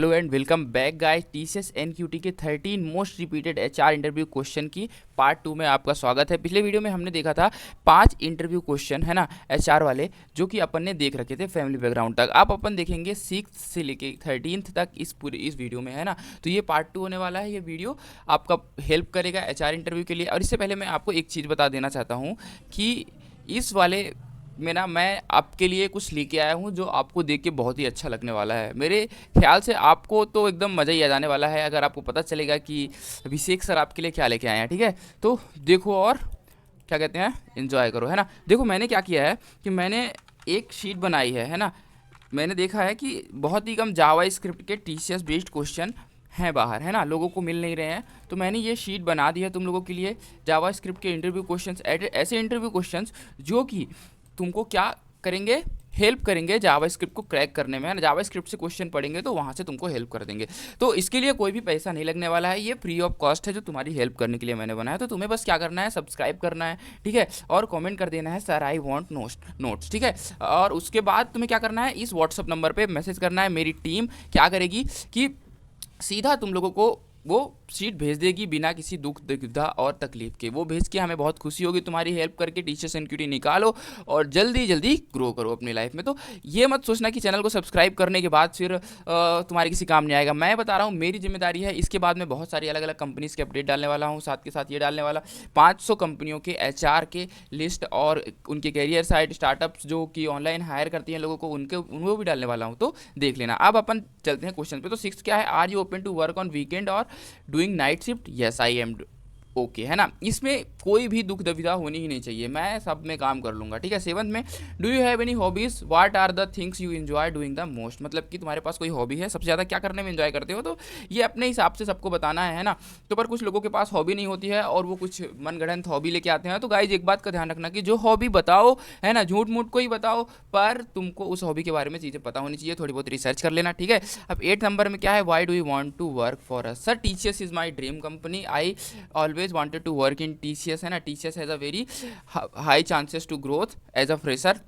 Hello and welcome back guys. TCS NQT के 13 most repeated HR interview question की part 2 में आपका स्वागत है। पिछले वीडियो में हमने देखा था 5 इंटरव्यू क्वेश्चन है ना एचआर वाले, जो कि अपन ने देख रखे थे फैमिली बैकग्राउंड तक। अब अपन देखेंगे 6 से लेके 13 तक इस वीडियो में है ना। तो ये पार्ट 2 होने वाला है। ये वीडियो आपका हेल्प करेगा एचआर इंटरव्यू के लिए। और इससे पहले मैं आपको एक चीज़ बता देना चाहता हूँ कि इस वाले में ना मैं आपके लिए कुछ लेके आया हूँ जो आपको देख के बहुत ही अच्छा लगने वाला है। मेरे ख्याल से आपको तो एकदम मज़ा ही आ जाने वाला है अगर आपको पता चलेगा कि अभिषेक सर आपके लिए क्या लेके आए हैं। ठीक है, तो देखो और क्या कहते हैं, एंजॉय करो है ना। देखो मैंने क्या किया है कि मैंने एक शीट बनाई है ना। मैंने देखा है कि बहुत ही कम जावा स्क्रिप्ट के टीसीएस बेस्ड क्वेश्चन हैं बाहर है ना, लोगों को मिल नहीं रहे हैं। तो मैंने ये शीट बना दी है तुम लोगों के लिए, जावा स्क्रिप्ट के इंटरव्यू क्वेश्चंस, ऐसे इंटरव्यू क्वेश्चंस जो कि तुमको क्या करेंगे, हेल्प करेंगे जावा स्क्रिप्ट को क्रैक करने में है ना। जावा स्क्रिप्ट से क्वेश्चन पढ़ेंगे तो वहाँ से तुमको हेल्प कर देंगे। तो इसके लिए कोई भी पैसा नहीं लगने वाला है, ये फ्री ऑफ कॉस्ट है जो तुम्हारी हेल्प करने के लिए मैंने बनाया। तो तुम्हें बस क्या करना है, सब्सक्राइब करना है, ठीक है, और कमेंट कर देना है सर आई वांट नोट्स, ठीक है। और उसके बाद तुम्हें क्या करना है, इस व्हाट्सअप नंबर पर मैसेज करना है। मेरी टीम क्या करेगी कि सीधा तुम लोगों को वो शीट भेज देगी बिना किसी दुख दुविधा और तकलीफ के। वो भेज के हमें बहुत खुशी होगी तुम्हारी हेल्प करके। टीचर्स एनक्यूटी निकालो और जल्दी जल्दी ग्रो करो अपनी लाइफ में। तो ये मत सोचना कि चैनल को सब्सक्राइब करने के बाद फिर तुम्हारे किसी काम नहीं आएगा। मैं बता रहा हूँ मेरी जिम्मेदारी है। इसके बाद मैं बहुत सारी अलग अलग कंपनीज़ के अपडेट डालने वाला हूँ, साथ के साथ ये डालने वाला 500 कंपनियों के एचआर के लिस्ट और उनके कैरियर साइट स्टार्टअप्स जो कि ऑनलाइन हायर करती हैं लोगों को, उनको भी डालने वाला हूँ। तो देख लेना। अब अपन चलते हैं क्वेश्चन पे। तो 6 क्या है, are you open to work on weekend और doing night shift? Yes I am okay है ना। इसमें कोई भी दुख दुविधा होनी ही नहीं चाहिए, मैं सब में काम कर लूँगा, ठीक है। 7th में do you have any hobbies, what are the things you enjoy doing the most? मतलब कि तुम्हारे पास कोई हॉबी है, सबसे ज़्यादा क्या करने में एंजॉय करते हो। तो ये अपने हिसाब से सबको बताना है ना। तो पर कुछ लोगों के पास हॉबी नहीं होती है और वो कुछ मनगढ़ंत हॉबी लेके आते हैं। तो गाइज एक बात का ध्यान रखना कि जो हॉबी बताओ है ना, झूठ मूठ को ही बताओ, पर तुमको उस हॉबी के बारे में चीज़ें पता होनी चाहिए, थोड़ी बहुत रिसर्च कर लेना, ठीक है। अब 8 नंबर में क्या है, why do you want to work for us? Sir TCS is my dream company, I always wanted to work in TCS है ना। TCS has a very high chances to growth as a fresher,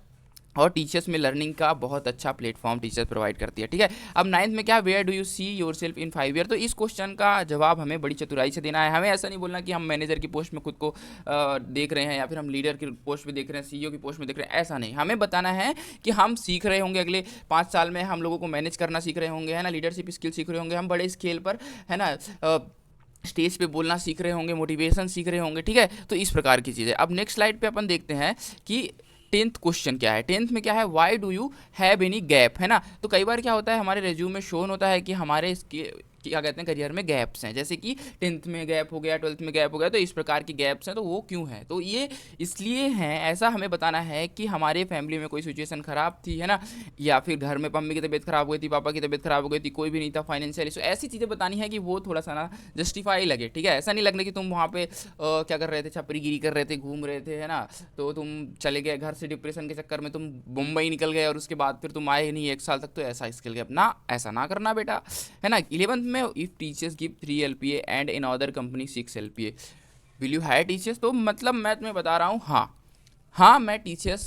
और teachers में learning का बहुत अच्छा platform teachers provide करती है, ठीक है। अब 9th में क्या, where do you see yourself in 5 year? तो इस क्वेश्चन का जवाब हमें बड़ी चतुराई से देना है। हमें ऐसा नहीं बोलना कि हम मैनेजर की पोस्ट में खुद को देख रहे हैं या फिर हम लीडर की पोस्ट में देख रहे हैं, सीईओ की पोस्ट में देख रहे हैं, ऐसा नहीं। हमें बताना है कि हम सीख रहे होंगे अगले 5 साल में, हम लोगों को मैनेज करना सीख रहे होंगे है ना, लीडरशिप स्किल सीख रहे होंगे, हम बड़े स्केल पर है ना स्टेज पे बोलना सीख रहे होंगे, मोटिवेशन सीख रहे होंगे, ठीक है। तो इस प्रकार की चीज़ें। अब नेक्स्ट स्लाइड पे अपन देखते हैं कि 10th क्वेश्चन क्या है। 10th में क्या है, why do you have any gap है ना। तो कई बार क्या होता है, हमारे रिज्यूम में शोन होता है कि हमारे इसके क्या कहते हैं करियर में गैप्स हैं, जैसे कि 10th में गैप हो गया, 12th में गैप हो गया। तो इस प्रकार की गैप्स हैं, तो वो क्यों हैं? तो ये इसलिए हैं, ऐसा हमें बताना है कि हमारे फैमिली में कोई सिचुएशन ख़राब थी है ना, या फिर घर में मम्मी की तबीयत ख़राब हो गई थी, पापा की तबीयत ख़राब हो गई थी, कोई भी नहीं था फाइनेंशियल इशू, ऐसी चीज़ें बतानी है कि वो थोड़ा सा ना जस्टिफाई लगे, ठीक है। ऐसा नहीं लगना कि तुम वहाँ पे क्या कर रहे थे, छपरीगिरी कर रहे थे, घूम रहे थे है ना, तो तुम चले गए घर से डिप्रेशन के चक्कर में, तुम मुंबई निकल गए और उसके बाद फिर तुम आए नहीं 1 साल तक। तो ऐसा स्किल गैप ना, ऐसा ना करना बेटा है ना। 11th में if teachers give 3 LPA and in other company 6 LPA will you hire teachers? तो मतलब मैं तुम्हें बता रहा हूँ, हाँ मैं टीचर्स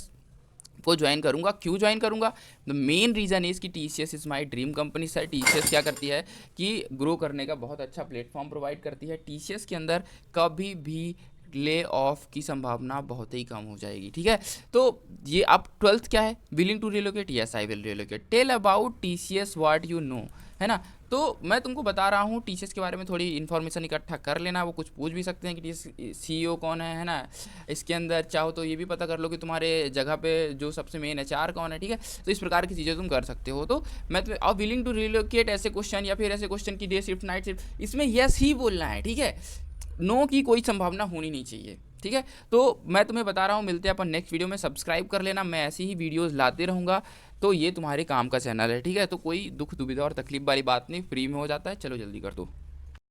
को ज्वाइन करूंगा। क्यों ज्वाइन करूंगा? द मेन रीज़न इज़ कि TCS is my dream company. Sir TCS क्या करती है कि ग्रो करने का बहुत अच्छा प्लेटफॉर्म प्रोवाइड करती है। टीसीएस के अंदर कभी भी ले ऑफ की संभावना बहुत ही कम हो जाएगी, ठीक है। तो ये अब 12th क्या है, willing to relocate? Yes I will relocate. Tell about TCS what you know है ना। तो मैं तुमको बता रहा हूँ टीसीएस के बारे में थोड़ी इन्फॉर्मेशन इकट्ठा कर लेना। वो कुछ पूछ भी सकते हैं कि सीईओ कौन है ना। इसके अंदर चाहो तो ये भी पता कर लो कि तुम्हारे जगह पे जो सबसे मेन एचआर कौन है, ठीक है। तो इस प्रकार की चीज़ें तुम कर सकते हो। तो मैं तुम्हें अब विलिंग टू रिलोकेट ऐसे क्वेश्चन या फिर ऐसे क्वेश्चन की डे शिफ्ट नाइट शिफ्ट, इसमें यस ही बोलना है, ठीक है। नो की कोई संभावना होनी नहीं चाहिए, ठीक है। तो मैं तुम्हें बता रहा हूँ, मिलते हैं अपन नेक्स्ट वीडियो में। सब्सक्राइब कर लेना, मैं ऐसी ही वीडियोस लाते रहूँगा। तो ये तुम्हारे काम का चैनल है, ठीक है। तो कोई दुख दुविधा और तकलीफ वाली बात नहीं, फ्री में हो जाता है। चलो जल्दी कर दो।